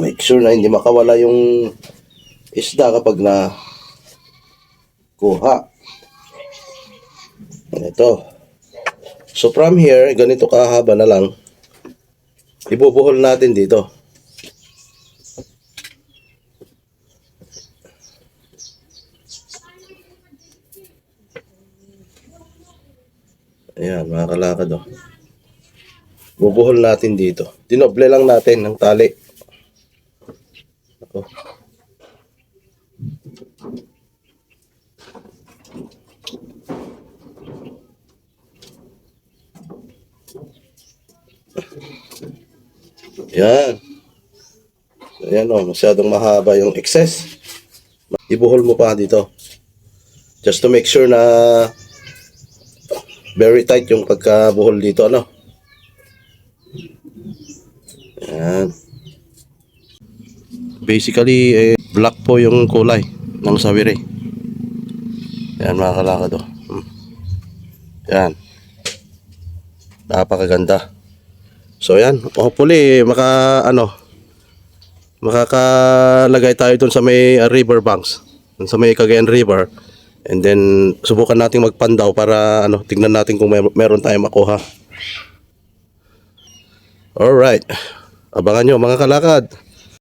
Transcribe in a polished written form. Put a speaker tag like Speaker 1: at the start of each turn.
Speaker 1: make sure na hindi makawala yung isda kapag na kuha. Ito. So from here, ganito kahaba na lang. Ibubuhol natin dito. Ayan, mga kalakad, oh. Bubuhol natin dito. Dinoble lang natin ng tali. Ako. Yan. Ayan, oh, masyadong mahaba yung excess. Ibuhol mo pa dito. Just to make sure na very tight yung pagkabuhol dito, ano. Ayan. Basically, black po yung kulay ng sawiri. Ayan, mga kalakad, oh. Ayan. Napakaganda. So yan, hopefully makakalagay tayo dun sa may river banks, dun sa may Cagayan River, and then subukan nating magpandaw para tingnan natin kung meron tayong makuha. Alright, abangan nyo mga kalakad.